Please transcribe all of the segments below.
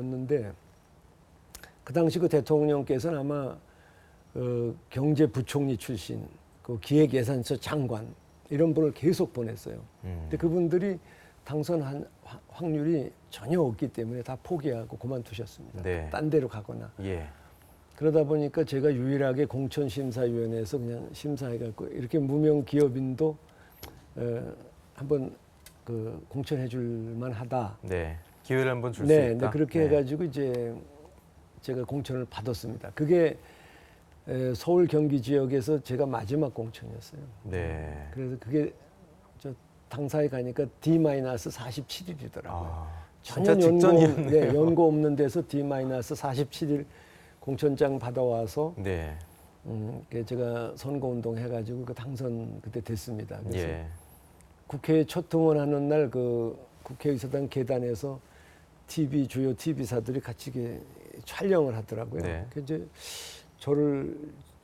였는데 그 당시 그 대통령께서는 아마 경제부총리 출신, 그 기획예산처 장관 이런 분을 계속 보냈어요. 근데 그분들이 당선한 확률이 전혀 없기 때문에 다 포기하고 그만두셨습니다. 네. 딴 데로 가거나. 예. 그러다 보니까 제가 유일하게 공천심사위원회에서 그냥 심사해갖고 이렇게 무명 기업인도 한번 그 공천해줄 만하다. 네. 기회를 한번 줄 수 네, 있다. 네, 그렇게 네. 해가지고 이제 제가 공천을 받았습니다. 그게 서울 경기 지역에서 제가 마지막 공천이었어요. 네. 그래서 그게 저 당사에 가니까 D-47일이더라고요. 아, 전혀 진짜 직전이었네요. 네, 연고 없는 데서 D-47일 공천장 받아와서 네. 제가 선거운동 해가지고 그 당선 그때 됐습니다. 그래서 예. 국회에 첫 등원하는 날 그 국회의사당 계단에서 주요 TV사들이 같이 이렇게 촬영을 하더라고요. 네. 그 이제 저를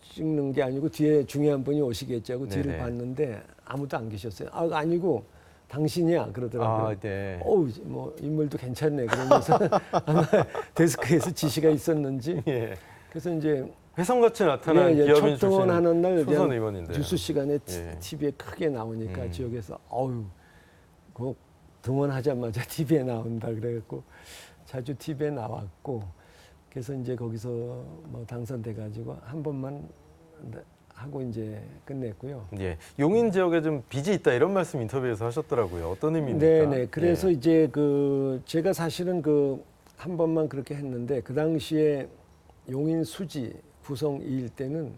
찍는 게 아니고 뒤에 중요한 분이 오시겠지 하고 뒤를 네네. 봤는데 아무도 안 계셨어요. 아, 아니고 당신이야 그러더라고요. 아, 네. 어우, 뭐 인물도 괜찮네 그러면서 아마 데스크에서 지시가 있었는지 예. 그래서 이제 회성같이 나타난 첫 기업인 출신 등원하는 날 초선 그냥 의원인데요. 뉴스 시간에 예. TV에 크게 나오니까 음. 지역에서 어유 그 등원하자마자 TV에 나온다 그래갖고 자주 TV에 나왔고 그래서 이제 거기서 뭐 당선돼 가지고 한 번만 하고 이제 끝냈고요. 예. 용인 지역에 좀 빚이 있다 이런 말씀 인터뷰에서 하셨더라고요. 어떤 의미입니까? 네네. 그래서 예. 이제 그 제가 사실은 그 한 번만 그렇게 했는데 그 당시에 용인 수지 구성 2일 때는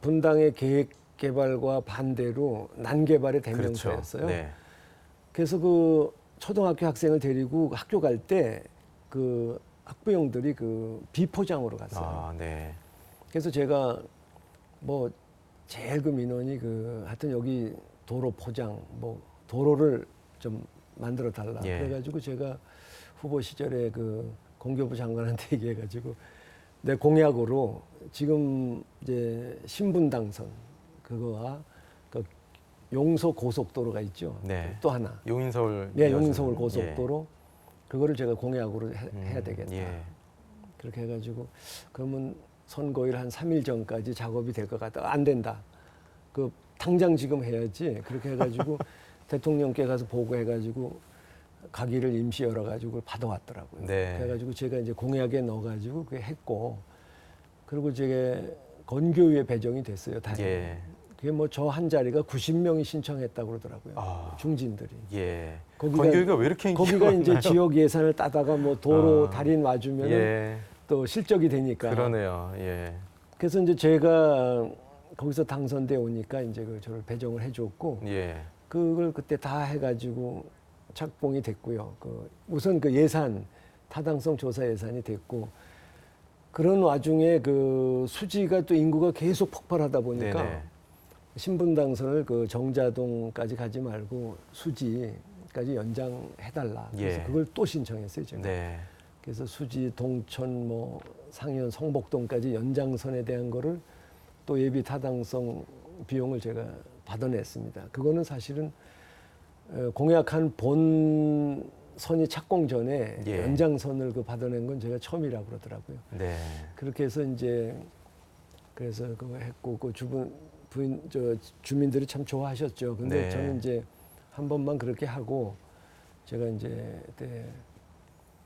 분당의 계획 개발과 반대로 난개발의 대명사였어요. 그렇죠. 네. 그래서 그 초등학교 학생을 데리고 학교 갈 때 그 학부형들이 그 비포장으로 갔어요. 아, 네. 그래서 제가 뭐 제일 그 민원이 하여튼 여기 도로 포장 뭐 도로를 좀 만들어 달라. 예. 그래가지고 제가 후보 시절에 그 공교부 장관한테 얘기해가지고 내 공약으로 지금 이제 신분 당선 그거와 그 용서 고속도로가 있죠. 네. 또 하나. 용인 서울. 네, 용인 서울 고속도로 그거를 제가 공약으로 예. 해야 되겠다. 예. 그렇게 해가지고 그러면 선거일 한 3일 전까지 작업이 될 것 같다. 안 된다. 그 당장 지금 해야지. 그렇게 해가지고 대통령께 가서 보고해가지고 가기를 임시 열어가지고 받아왔더라고요. 네. 그래가지고 제가 이제 공약에 넣어가지고 그게 했고 그리고 제가 건교위에 배정이 됐어요. 다행히. 예. 그게 뭐 저 한 자리가 90명이 신청했다고 그러더라고요. 아. 중진들이. 예. 거기가- 건교위가 왜 이렇게 인기가 거기가 이제 많나요? 지역 예산을 따다가 뭐 도로 아. 달인 와주면 예. 또 실적이 되니까. 그러네요. 예. 그래서 이제 제가 거기서 당선돼 오니까 이제 저를 배정을 해줬고 예. 그걸 그때 다 해가지고 착봉이 됐고요. 우선 그 예산 타당성 조사 예산이 됐고 그런 와중에 그 수지가 또 인구가 계속 폭발하다 보니까 네네. 신분 당선을 그 정자동까지 가지 말고 수지까지 연장해달라. 그래서 예. 그걸 또 신청했어요, 제가. 네. 그래서 수지, 동천, 뭐 상현, 성복동까지 연장선에 대한 거를 또 예비 타당성 비용을 제가 받아냈습니다. 그거는 사실은 공약한 본 선이 착공 전에 예. 연장선을 받아낸 건 제가 처음이라고 그러더라고요. 네. 그렇게 해서 이제 그래서 그거 했고 그 주민들이 참 좋아하셨죠. 근데 네. 저는 이제 한 번만 그렇게 하고 제가 이제 그때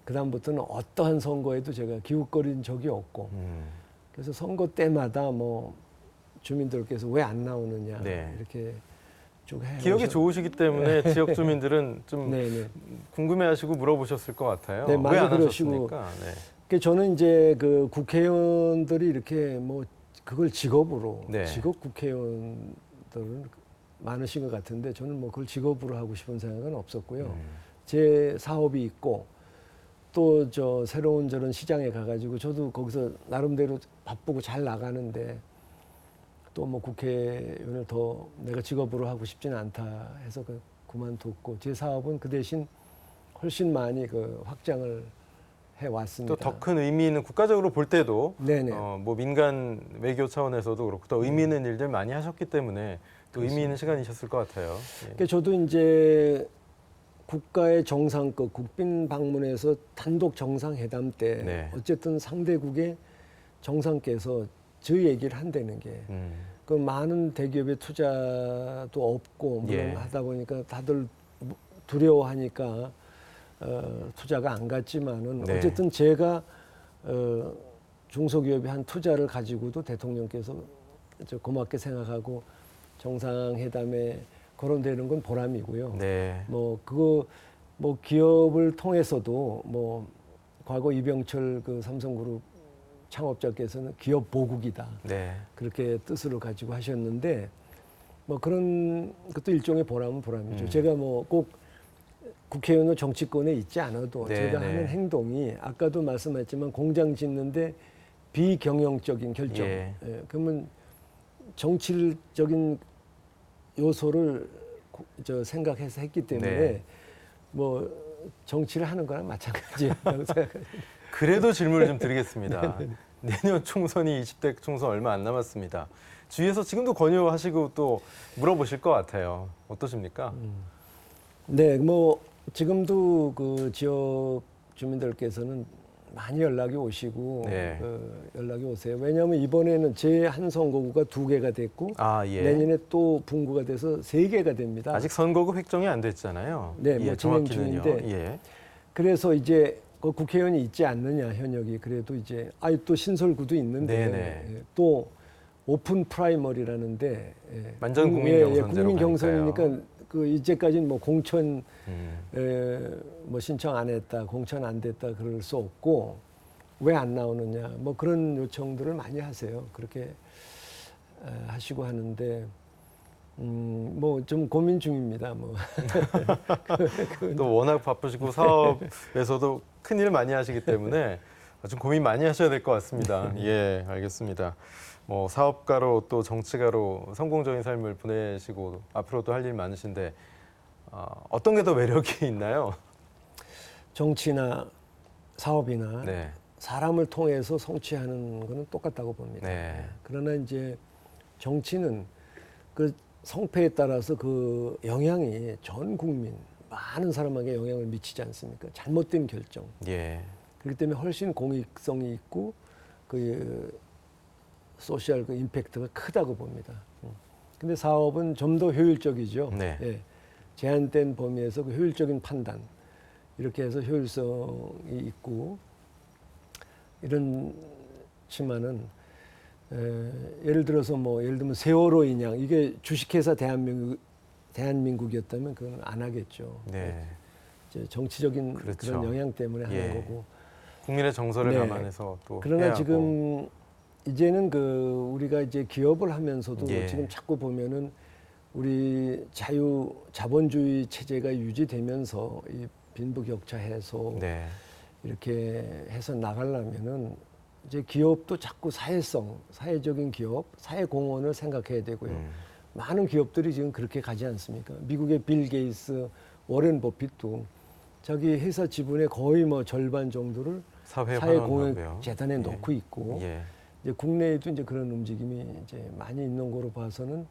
그다음부터는 어떠한 선거에도 제가 기웃거린 적이 없고 그래서 선거 때마다 뭐 주민들께서 왜 안 나오느냐 네. 이렇게 쭉 해. 기억이 좋으시기 때문에 지역 주민들은 좀 네네. 궁금해하시고 물어보셨을 것 같아요. 네, 많이 왜 안 그러시고. 하셨습니까? 네. 그 저는 이제 그 국회의원들이 이렇게 뭐 그걸 직업으로 네. 직업 국회의원들은 많으신 것 같은데 저는 뭐 그걸 직업으로 하고 싶은 생각은 없었고요. 제 사업이 있고 또 새로운 저런 시장에 가가지고 저도 거기서 나름대로 바쁘고 잘 나가는데 또 뭐 국회의원을 더 내가 직업으로 하고 싶지는 않다 해서 그만뒀고 제 사업은 그 대신 훨씬 많이 확장을 해왔습니다. 또 더 큰 의미 있는 국가적으로 볼 때도 네네. 뭐 민간 외교 차원에서도 그렇고 더 의미 있는 일들 많이 하셨기 때문에 또 의미 있는 시간이셨을 것 같아요. 예. 그러니까 저도 이제 국가의 정상급 국빈 방문에서 단독 정상회담 때 네. 어쨌든 상대국의 정상께서 저희 얘기를 한다는 게 그 많은 대기업의 투자도 없고 물론 예. 하다 보니까 다들 두려워하니까 투자가 안 갔지만은 네. 어쨌든 제가 중소기업이 한 투자를 가지고도 대통령께서 저 고맙게 생각하고 정상회담에 거론되는 건 보람이고요. 네. 뭐 그거 뭐 기업을 통해서도 뭐 과거 이병철 그 삼성그룹 창업자께서는 기업 보국이다 네. 그렇게 뜻을 가지고 하셨는데 뭐 그런 것도 일종의 보람은 보람이죠. 제가 뭐 꼭 국회의원은 정치권에 있지 않아도 네, 제가 네. 하는 행동이 아까도 말씀하셨지만 공장 짓는데 비경영적인 결정. 예. 그러면 정치적인 요소를 생각해서 했기 때문에 네. 뭐 정치를 하는 거랑 마찬가지라고 생각합니다. 그래도 질문을 좀 드리겠습니다. 내년 총선이 20대 총선 얼마 안 남았습니다. 주위에서 지금도 권유하시고 또 물어보실 것 같아요. 어떠십니까? 네, 뭐 지금도 그 지역 주민들께서는 많이 연락이 오시고 네. 연락이 오세요. 왜냐하면 이번에는 제 한 선거구가 2개가 됐고 아, 예. 내년에 또 분구가 돼서 3개가 됩니다. 아직 선거구 획정이 안 됐잖아요. 네, 뭐 진행 정확히는요. 중인데. 예. 그래서 이제 그 국회의원이 있지 않느냐 현역이 그래도 이제 또 신설구도 있는데 네네. 또 오픈 프라이머리라는데 완전 국민 경선제로 국민 가니까요. 경선이니까 그 이제까지는 뭐 공천 음. 뭐 신청 안 했다, 공천 안 됐다 그럴 수 없고 왜 안 나오느냐 뭐 그런 요청들을 많이 하세요. 그렇게 하시고 하는데 뭐 좀 고민 중입니다. 뭐 또 워낙 바쁘시고 사업에서도 큰일 많이 하시기 때문에 좀 고민 많이 하셔야 될 것 같습니다. 예, 알겠습니다. 뭐 사업가로 또 정치가로 성공적인 삶을 보내시고 앞으로도 할 일 많으신데 어떤 게 더 매력이 있나요? 정치나 사업이나 네. 사람을 통해서 성취하는 거는 똑같다고 봅니다. 네. 그러나 이제 정치는 그 성패에 따라서 그 영향이 전 국민 많은 사람에게 영향을 미치지 않습니까? 잘못된 결정. 예. 그렇기 때문에 훨씬 공익성이 있고 그 소셜 그 임팩트가 크다고 봅니다. 근데 사업은 좀 더 효율적이죠. 네. 예. 제한된 범위에서 그 효율적인 판단 이렇게 해서 효율성이 있고 이렇지만은 예를 들어서 뭐 예를 들면 세월호 인양 이게 주식회사 대한민국이었다면 그건 안 하겠죠. 네. 이제 정치적인 그렇죠. 그런 영향 때문에 하는 예. 거고. 국민의 정서를 네. 감안해서 또 그러나 해야 하고. 지금 이제는 그 우리가 이제 기업을 하면서도 예. 지금 자꾸 보면은 우리 자본주의 체제가 유지되면서 이 빈부격차 해소 네. 이렇게 해서 나가려면은 이제 기업도 자꾸 사회성, 사회적인 기업, 사회 공헌을 생각해야 되고요. 많은 기업들이 지금 그렇게 가지 않습니까? 미국의 빌 게이츠, 워렌 버핏도 자기 회사 지분의 거의 뭐 절반 정도를 사회 사회공헌 환원하고요. 재단에 예. 넣고 있고 예. 이제 국내에도 이제 그런 움직임이 이제 많이 있는 거로 봐서는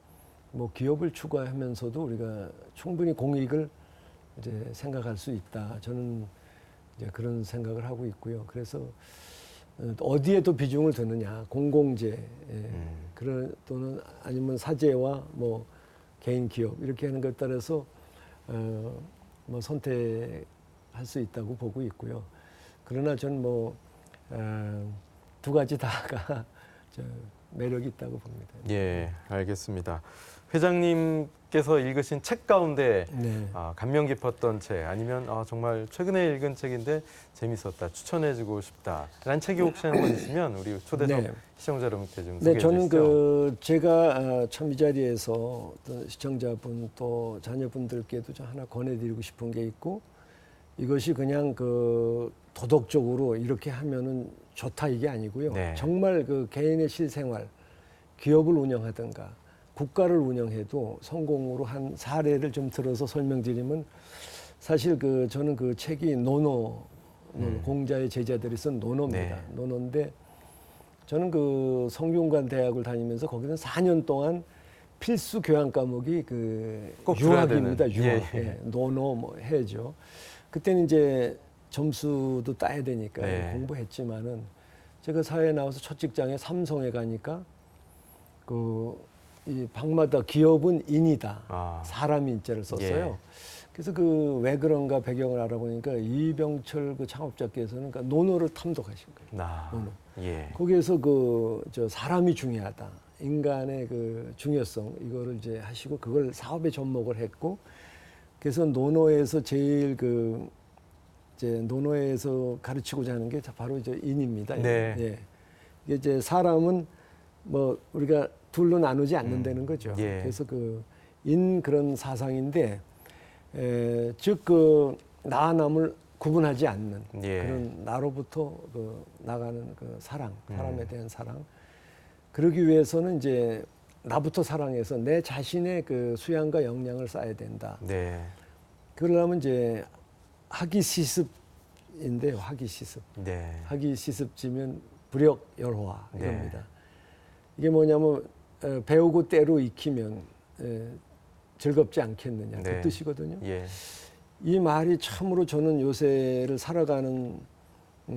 뭐 기업을 추구하면서도 우리가 충분히 공익을 이제 생각할 수 있다. 저는 이제 그런 생각을 하고 있고요. 그래서 어디에 더 비중을 두느냐, 공공재, 그런 또는 아니면 사재와 뭐 개인 기업 이렇게 하는 것에 따라서 뭐 선택할 수 있다고 보고 있고요. 그러나 저는 뭐 두 가지 다가 매력이 있다고 봅니다. 예, 알겠습니다. 회장님께서 읽으신 책 가운데 네. 감명 깊었던 책 아니면 정말 최근에 읽은 책인데 재밌었다, 추천해주고 싶다라는 책이 혹시 한 권 있으면 우리 초대석 네. 시청자 여러분께 좀 네, 소개해 저는 주시죠. 그 제가 참 이 자리에서 어떤 시청자분 또 자녀분들께도 좀 하나 권해드리고 싶은 게 있고 이것이 그냥 그 도덕적으로 이렇게 하면은 좋다 이게 아니고요. 네. 정말 그 개인의 실생활, 기업을 운영하든가 국가를 운영해도 성공으로 한 사례를 좀 들어서 설명드리면 사실 그 저는 그 책이 노노 공자의 제자들이 쓴 노노입니다. 네. 노노인데 저는 그 성균관 대학을 다니면서 거기는 4년 동안 필수 교양 과목이 그 꼭 들어야 유학입니다. 되는. 유학. 예, 예. 예, 논어 뭐 해죠. 그때는 이제 점수도 따야 되니까 네. 공부했지만은 제가 사회에 나와서 첫 직장에 삼성에 가니까 이 방마다 기업은 인이다. 아. 사람 인자를 썼어요. 예. 그래서 그 왜 그런가 배경을 알아보니까 이병철 그 창업자께서는 그러니까 논어를 탐독하신 거예요. 논어. 예. 거기에서 저 사람이 중요하다. 인간의 그 중요성 이거를 이제 하시고 그걸 사업에 접목을 했고 그래서 논어에서 제일 이제 논어에서 가르치고자 하는 게 바로 이제 인입니다. 네. 예. 이게 이제 사람은 뭐 우리가 둘로 나누지 않는다는 거죠. 예. 그래서 그런 사상인데 즉 나와 남을 구분하지 않는 예. 그런 나로부터 나가는 사랑, 사람에 대한 사랑. 그러기 위해서는 이제 나부터 사랑해서 내 자신의 그 수양과 역량을 쌓아야 된다. 네. 그러려면 이제 학위시습인데요. 학위시습. 네. 학위시습지면 불역열화 네. 이겁니다. 이게 뭐냐면 배우고 때로 익히면 즐겁지 않겠느냐 네. 그 뜻이거든요. 예. 이 말이 참으로 저는 요새를 살아가는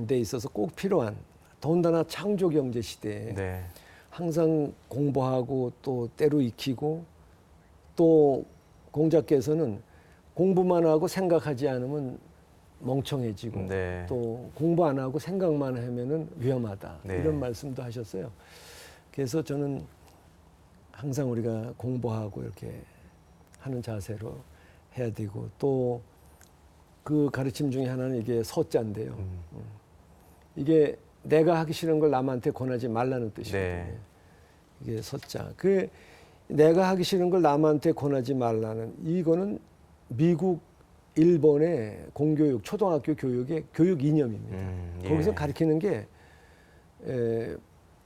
데 있어서 꼭 필요한 더군다나 창조 경제 시대에 네. 항상 공부하고 또 때로 익히고 또 공자께서는 공부만 하고 생각하지 않으면 멍청해지고 네. 또 공부 안 하고 생각만 하면은 위험하다. 네. 이런 말씀도 하셨어요. 그래서 저는 항상 우리가 공부하고 이렇게 하는 자세로 해야 되고 또 그 가르침 중에 하나는 이게 서자인데요. 이게 내가 하기 싫은 걸 남한테 권하지 말라는 뜻이거든요. 네. 이게 서자. 내가 하기 싫은 걸 남한테 권하지 말라는 이거는 미국, 일본의 공교육, 초등학교 교육의 교육 이념입니다. 예. 거기서 가르치는 게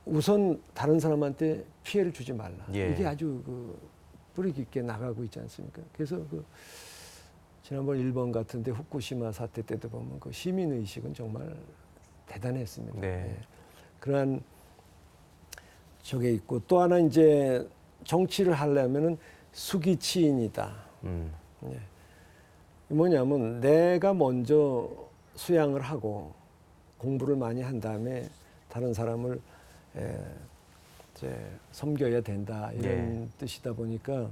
우선 다른 사람한테 피해를 주지 말라. 예. 이게 아주 뿌리 깊게 나가고 있지 않습니까? 그래서 지난번 일본 같은데 후쿠시마 사태 때도 보면 그 시민 의식은 정말 대단했습니다. 네. 예. 그러한 저게 있고 또 하나 이제 정치를 하려면은 수기치인이다. 예. 뭐냐면 내가 먼저 수양을 하고 공부를 많이 한 다음에 다른 사람을 이제 섬겨야 된다 이런 뜻이다 보니까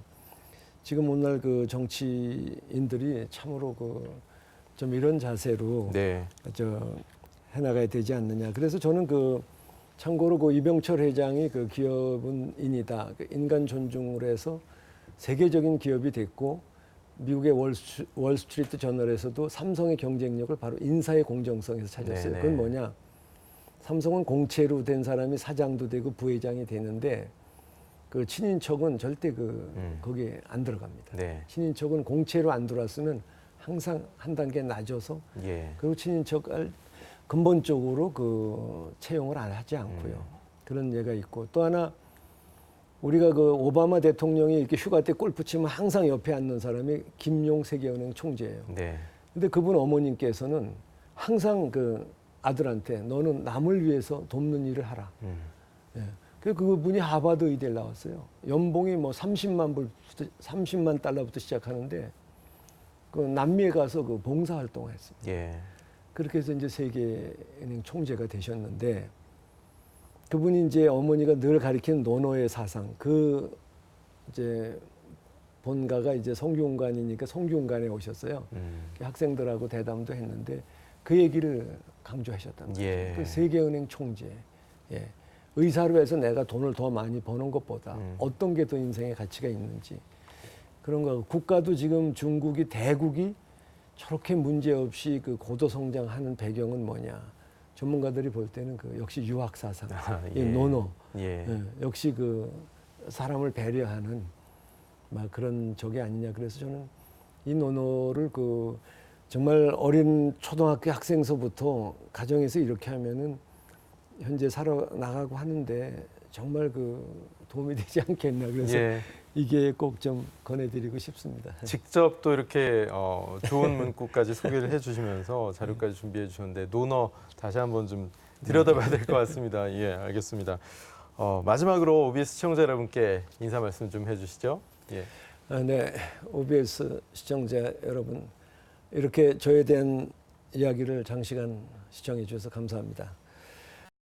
지금 오늘 그 정치인들이 참으로 좀 이런 자세로 네. 해나가야 되지 않느냐. 그래서 저는 참고로 이병철 회장이 기업은 인이다. 인간 존중을 해서 세계적인 기업이 됐고 미국의 월스트리트 저널에서도 삼성의 경쟁력을 바로 인사의 공정성에서 찾았어요. 네네. 그건 뭐냐? 삼성은 공채로 된 사람이 사장도 되고 부회장이 되는데 그 친인척은 절대 거기에 안 들어갑니다. 네. 친인척은 공채로 안 들어왔으면 항상 한 단계 낮아서 예. 그리고 친인척을 근본적으로 채용을 안 하지 않고요. 그런 예가 있고 또 하나 우리가 오바마 대통령이 이렇게 휴가 때 골프 치면 항상 옆에 앉는 사람이 김용 세계은행 총재예요. 네. 근데 그분 어머님께서는 항상 아들한테 너는 남을 위해서 돕는 일을 하라. 예. 그분이 하버드 의대를 나왔어요. 연봉이 뭐 30만 달러부터 시작하는데 남미에 가서 봉사 활동을 했습니다. 예. 그렇게 해서 이제 세계은행 총재가 되셨는데 그분이 이제 어머니가 늘 가리키는 논어의 사상 이제 본가가 이제 성균관이니까 성균관에 오셨어요. 학생들하고 대담도 했는데 그 얘기를 강조하셨단 말이에요. 예. 그 세계은행 총재. 예. 의사로 해서 내가 돈을 더 많이 버는 것보다 어떤 게 더 인생에 가치가 있는지 그런 거. 국가도 지금 중국이 대국이 저렇게 문제없이 고도 성장하는 배경은 뭐냐. 전문가들이 볼 때는 역시 유학 사상, 예. 논어, 예. 예. 역시 사람을 배려하는 막 그런 적이 아니냐. 그래서 저는 이 논어를 정말 어린 초등학교 학생서부터 가정에서 이렇게 하면은 현재 살아나가고 하는데 정말 도움이 되지 않겠나. 그래서 예. 이게 꼭 좀 권해드리고 싶습니다. 직접 또 이렇게 좋은 문구까지 소개를 해주시면서 자료까지 준비해 주셨는데 논어 다시 한번 좀 들여다봐야 될 것 같습니다. 예, 알겠습니다. 마지막으로 OBS 시청자 여러분께 인사 말씀 좀 해주시죠. 예. 네, OBS 시청자 여러분, 이렇게 저에 대한 이야기를 장시간 시청해 주셔서 감사합니다.